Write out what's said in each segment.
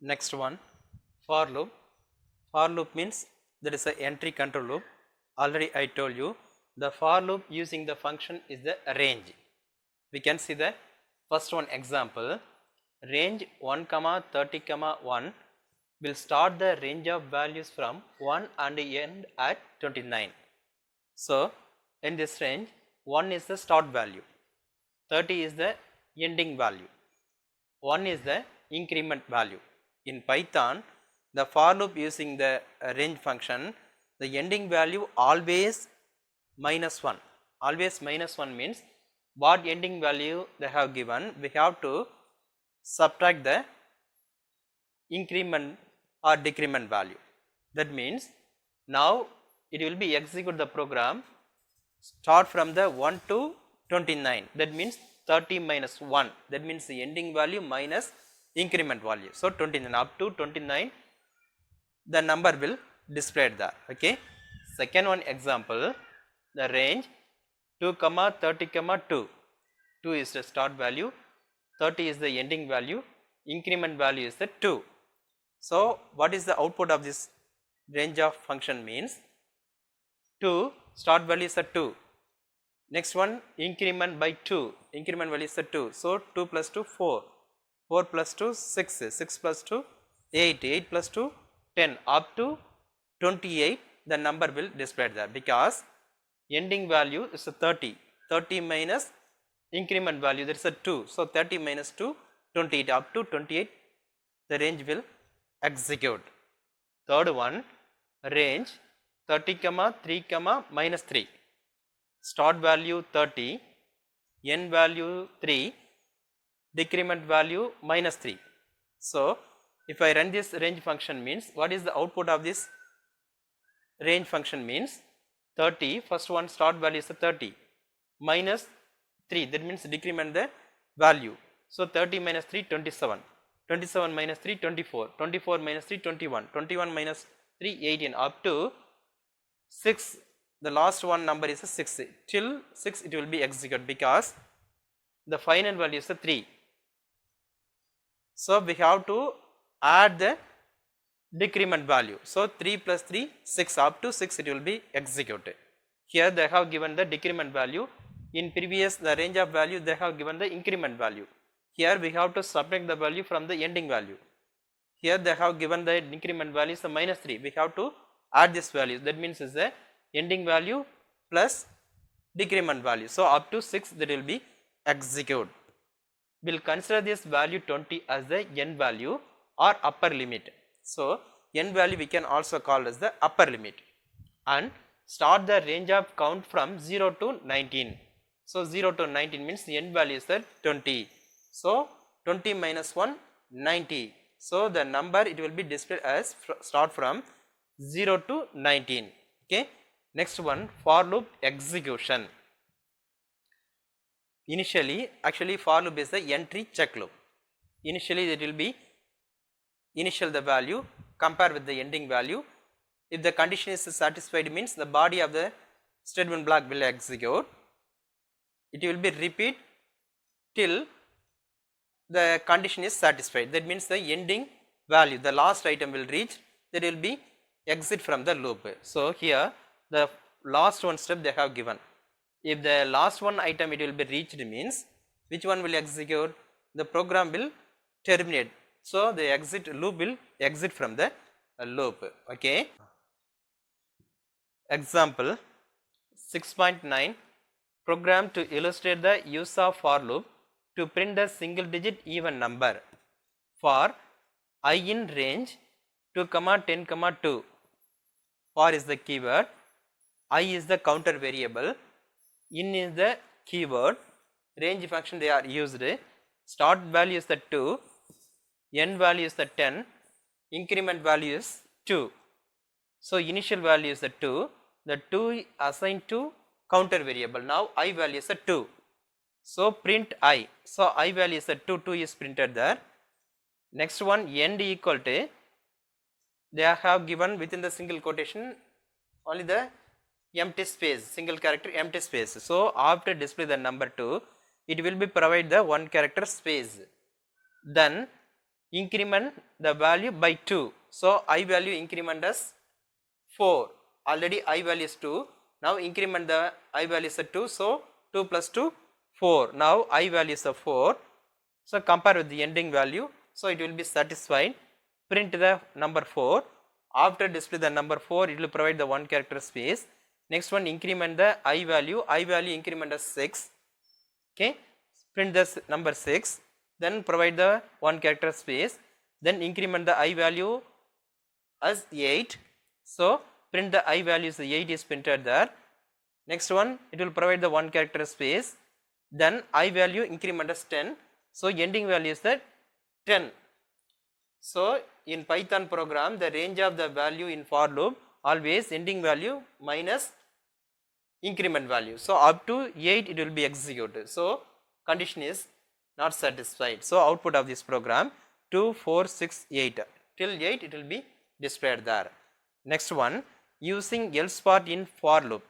Next one, for loop. For loop means there is a entry control loop. Already I told you the for loop using the function is the range. We can see the first one example. Range 1 comma 30 comma 1 will start the range of values from 1 and end at 29. So in this range 1 is the start value, 30 is the ending value, 1 is the increment value. In Python, the for loop using the range function, the ending value always minus 1. Always minus 1 means what ending value they have given, we have to subtract the increment or decrement value. That means now it will be execute the program start from the 1 to 29. That means 30 minus 1. That means the ending value minus increment value. So 29 up to 29 the number will display there. Okay. Second one example, the range 2 comma 30 comma 2. 2 is the start value, 30 is the ending value, increment value is the 2. So what is the output of this range of function means 2 start value is a 2. Next one increment by 2, increment value is a 2. So 2 plus 2 4, 4 plus 2 6, 6 plus 2 8, 8 plus 2 10 up to 28 the number will display there because ending value is a 30, 30 minus increment value there is a 2. So 30 minus 2 28 up to 28 the range will execute. Third one range 30 comma 3 comma minus 3, start value 30, end value 3, decrement value minus 3. So if I run this range function means what is the output of this range function means 30, first one start value is 30 minus 3, that means decrement the value. So 30 minus 3 27, 27 minus 3 24, 24 minus 3 21, 21 minus 3 18 up to 6, the last one number is a 6, till 6 it will be executed because the final value is a 3. So we have to add the decrement value. So 3 plus 3 6 up to 6 it will be executed. Here they have given the decrement value, in previous the range of value they have given the increment value. Here we have to subtract the value from the ending value. Here they have given the increment value is the minus 3, we have to add this value, that means is the ending value plus decrement value. So up to 6 that will be executed. We will consider this value 20 as the end value or upper limit. So end value we can also call as the upper limit and start the range of count from 0 to 19. So 0 to 19 means the end value is the 20. So 20 minus 1 90. So the number it will be displayed as start from 0 to 19. Okay. Next one, for loop execution. Initially actually for loop is the entry check loop. Initially it will be initial the value compare with the ending value. If the condition is satisfied means the body of the statement block will execute. It will be repeat till the condition is satisfied. That means the ending value, the last item will reach, there will be exit from the loop. So here the last one step they have given. If the last one item it will be reached means which one will execute? The program will terminate. So the exit loop will exit from the loop. Okay. Example 6.9, program to illustrate the use of for loop to print a single digit even number for I in range 2 comma 10 comma 2. For is the keyword, I is the counter variable, in is the keyword, range function they are used, start value is the 2, end value is the 10, increment value is 2. So initial value is the 2, the 2 assigned to counter variable. Now I value is a 2. So print I. So I value is a 2, 2 is printed there. Next one end equal to, they have given within the single quotation only the empty space, single character empty space. So after display the number 2, it will be provide the one character space. Then increment the value by 2. So, I value increment as 4, already I value is 2, now increment the I value is 2, so 2 plus 2 4, now I value is 4, so compare with the ending value, so it will be satisfied, print the number 4, after display the number 4 it will provide the 1 character space, next one increment the I value increment as 6, okay, print the number 6, then provide the 1 character space, then increment the I value as 8, so print the I value is 8 is printed there, next one it will provide the 1 character space, then I value increment as 10, so ending value is the 10. So in Python program the range of the value in for loop always ending value minus increment value, so up to 8 it will be executed, so condition is not satisfied, so output of this program 2 4 6 8 till 8 it will be displayed there. Next one, using else part in for loop,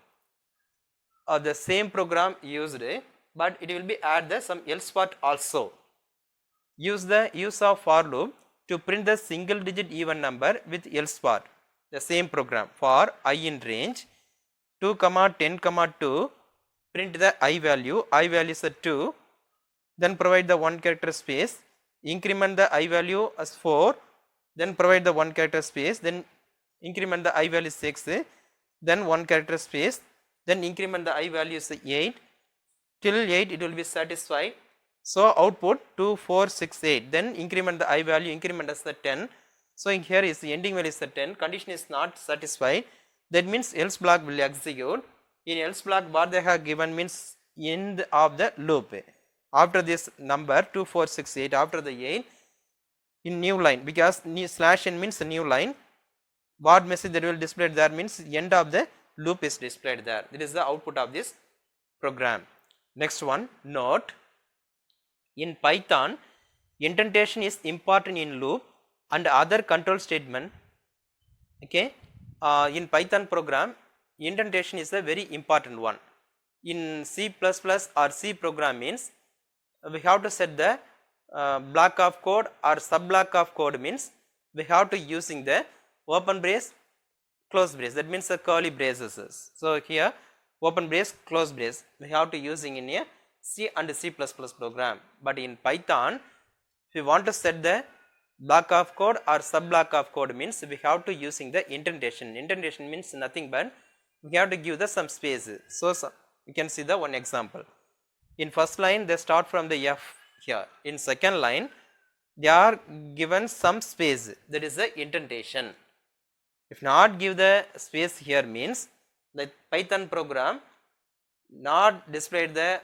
the same program used, but it will be add the some else part also. Use the use of for loop to print the single digit even number with else part, the same program for I in range 2 comma 10 comma 2, print the I value is a 2, then provide the 1 character space, increment the I value as 4, then provide the 1 character space, then increment the I value 6, then 1 character space, then increment the I value is 8, till 8 it will be satisfied, so output 2 4 6 8, then increment the I value increment as the 10, so here is the ending value is the 10, condition is not satisfied, that means else block will execute. In else block what they have given means end of the loop, after this number 2 4 6 8 after the 8 in new line, because slash n means a new line, what message that will display there means end of the loop is displayed there. That is the output of this program. Next one, note, in Python indentation is important in loop and other control statement, okay. In Python program indentation is a very important one. In C++ or C program means we have to set the block of code or sub block of code, means we have to using the open brace close brace, that means the curly braces. So here open brace close brace we have to using in a C and C++ program, but in Python if we want to set the block of code or sub block of code means we have to using the indentation. Indentation means nothing but we have to give the some space. So you can see the one example. In first line they start from the F here, in second line they are given some space, that is the indentation. If not give the space here means the Python program not displayed the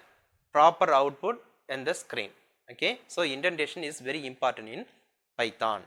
proper output in the screen, okay. So indentation is very important in Python.